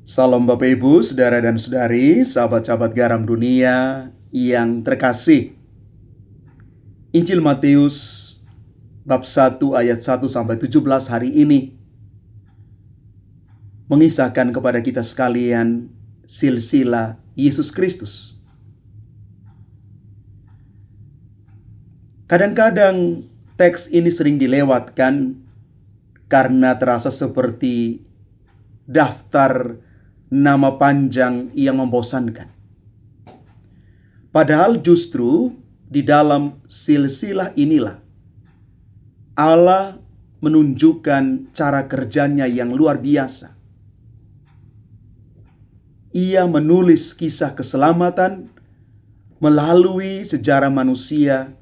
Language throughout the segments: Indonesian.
Salam Bapak Ibu, Saudara dan Saudari, sahabat-sahabat garam dunia yang terkasih. Injil Matius bab 1 ayat 1 sampai 17 hari ini mengisahkan kepada kita sekalian silsilah Yesus Kristus. Kadang-kadang teks ini sering dilewatkan karena terasa seperti daftar nama panjang yang membosankan. Padahal justru di dalam silsilah inilah Allah menunjukkan cara kerjanya yang luar biasa. Ia menulis kisah keselamatan melalui sejarah manusia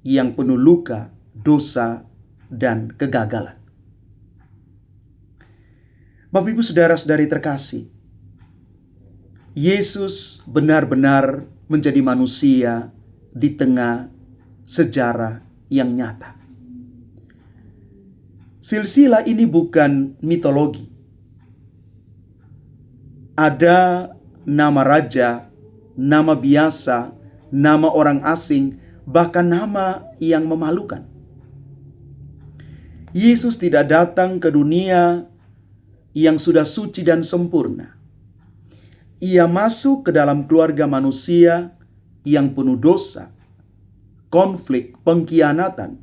yang penuh luka, dosa, dan kegagalan. Bapak Ibu Saudara-saudari terkasih, Yesus benar-benar menjadi manusia di tengah sejarah yang nyata. Silsilah ini bukan mitologi. Ada nama raja, nama biasa, nama orang asing, bahkan nama yang memalukan. Yesus tidak datang ke dunia yang sudah suci dan sempurna. Ia masuk ke dalam keluarga manusia yang penuh dosa, konflik, pengkhianatan,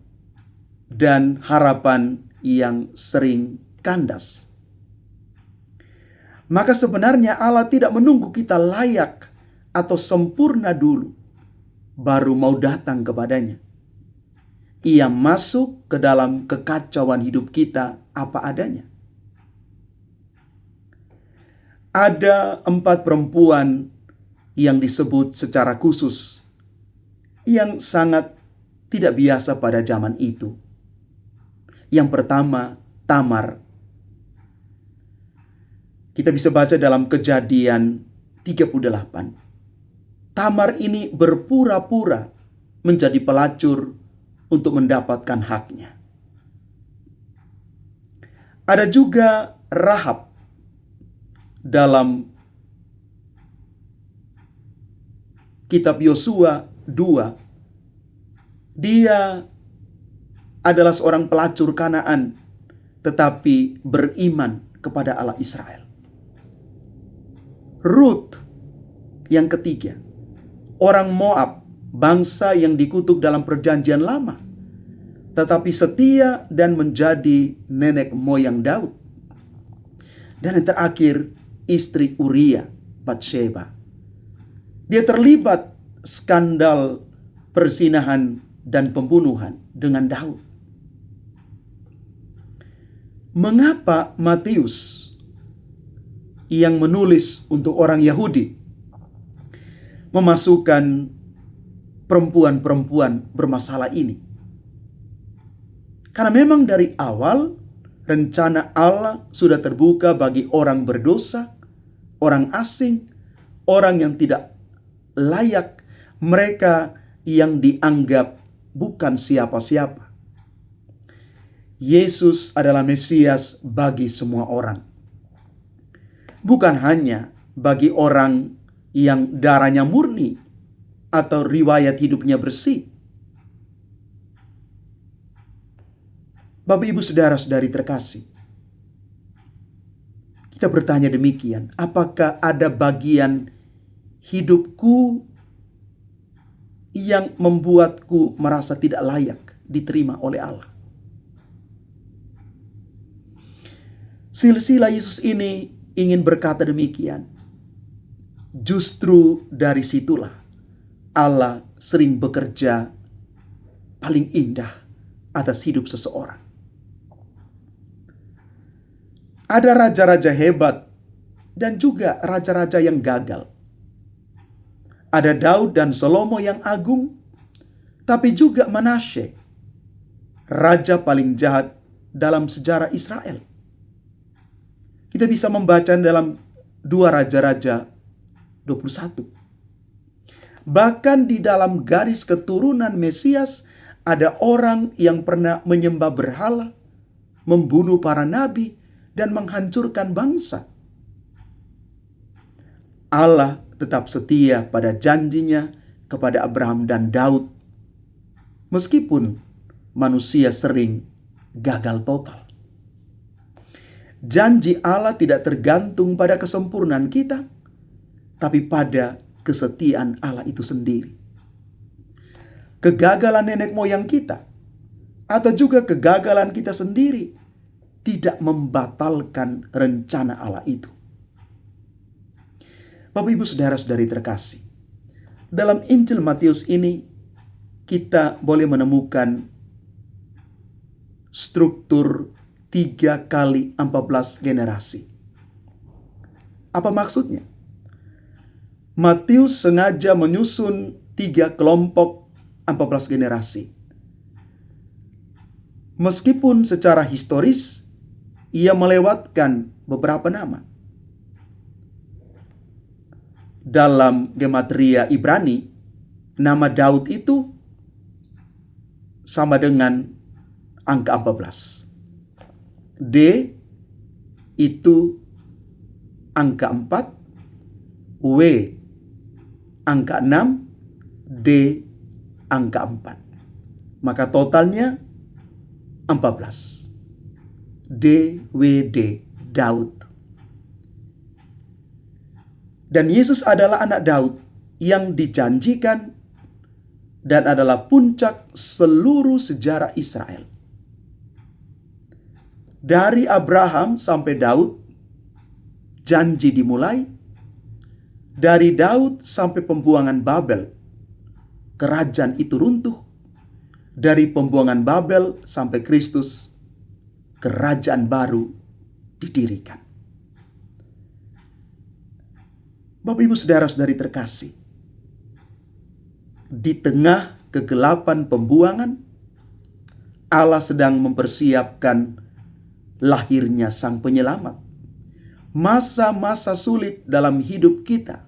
dan harapan yang sering kandas. Maka sebenarnya Allah tidak menunggu kita layak atau sempurna dulu, baru mau datang kepadanya. Ia masuk ke dalam kekacauan hidup kita apa adanya. Ada 4 perempuan yang disebut secara khusus yang sangat tidak biasa pada zaman itu. Yang pertama, Tamar. Kita bisa baca dalam Kejadian 38. Tamar ini berpura-pura menjadi pelacur untuk mendapatkan haknya. Ada juga Rahab dalam kitab Yosua 2. Dia adalah seorang pelacur Kanaan, tetapi beriman kepada Allah Israel. Rut yang ketiga, orang Moab, bangsa yang dikutuk dalam perjanjian lama, tetapi setia dan menjadi nenek moyang Daud. Dan yang terakhir, istri Uria, Batsheba. Dia terlibat skandal perzinahan dan pembunuhan dengan Daud. Mengapa Matius yang menulis untuk orang Yahudi memasukkan perempuan-perempuan bermasalah ini? Karena memang dari awal rencana Allah sudah terbuka bagi orang berdosa, orang asing, orang yang tidak layak, mereka yang dianggap bukan siapa-siapa. Yesus adalah Mesias bagi semua orang. Bukan hanya bagi orang yang darahnya murni atau riwayat hidupnya bersih. Bapak Ibu Saudara-saudari terkasih, kita bertanya demikian, apakah ada bagian hidupku yang membuatku merasa tidak layak diterima oleh Allah? Silsilah Yesus ini ingin berkata demikian. Justru dari situlah Allah sering bekerja paling indah atas hidup seseorang. Ada raja-raja hebat dan juga raja-raja yang gagal. Ada Daud dan Salomo yang agung, tapi juga Manasye, raja paling jahat dalam sejarah Israel. Kita bisa membaca dalam 2 Raja-Raja 21. Bahkan di dalam garis keturunan Mesias ada orang yang pernah menyembah berhala, membunuh para nabi, dan menghancurkan bangsa. Allah tetap setia pada janjinya kepada Abraham dan Daud, meskipun manusia sering gagal total. Janji Allah tidak tergantung pada kesempurnaan kita, tapi pada kesetiaan Allah itu sendiri. Kegagalan nenek moyang kita, atau juga kegagalan kita sendiri, tidak membatalkan rencana Allah itu. Bapak Ibu Saudara-saudari terkasih, dalam Injil Matius ini kita boleh menemukan struktur 3 kali 14 generasi. Apa maksudnya? Matius sengaja menyusun 3 kelompok 14 generasi. Meskipun secara historis ia melewatkan beberapa nama. Dalam gematria Ibrani, nama Daud itu sama dengan angka 14. D itu angka 4, W angka 6, D angka 4. Maka totalnya 14. DWD, Daud. Dan Yesus adalah anak Daud yang dijanjikan dan adalah puncak seluruh sejarah Israel. Dari Abraham sampai Daud, janji dimulai. Dari Daud sampai pembuangan Babel, kerajaan itu runtuh. Dari pembuangan Babel sampai Kristus, kerajaan baru didirikan. Bapak Ibu Saudara-saudari terkasih, di tengah kegelapan pembuangan, Allah sedang mempersiapkan lahirnya Sang Penyelamat. Masa-masa sulit dalam hidup kita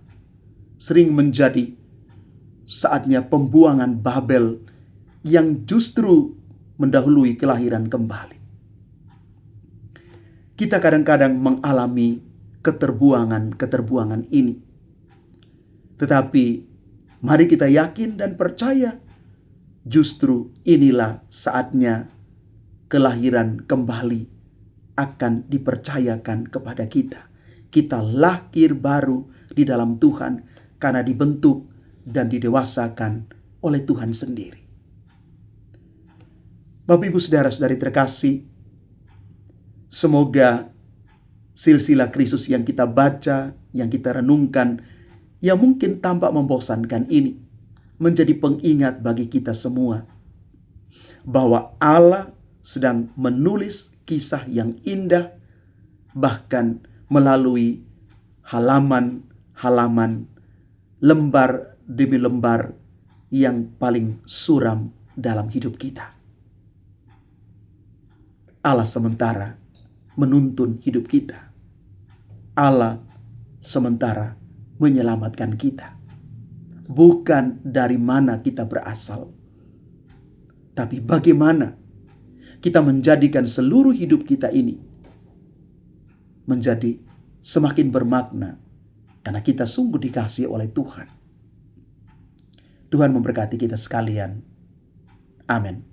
sering menjadi saatnya pembuangan Babel yang justru mendahului kelahiran kembali. Kita kadang-kadang mengalami keterbuangan ini. Tetapi mari kita yakin dan percaya, justru inilah saatnya kelahiran kembali akan dipercayakan kepada kita. Kita lahir baru di dalam Tuhan karena dibentuk dan didewasakan oleh Tuhan sendiri. Bapak Ibu Saudara-saudari terkasih, semoga silsilah Kristus yang kita baca, yang kita renungkan, yang mungkin tampak membosankan ini, menjadi pengingat bagi kita semua bahwa Allah sedang menulis kisah yang indah, bahkan melalui halaman-halaman, lembar demi lembar yang paling suram dalam hidup kita. Allah sementara menuntun hidup kita. Allah sementara menyelamatkan kita. Bukan dari mana kita berasal, tapi bagaimana kita menjadikan seluruh hidup kita ini menjadi semakin bermakna karena kita sungguh dikasihi oleh Tuhan. Tuhan memberkati kita sekalian. Amin.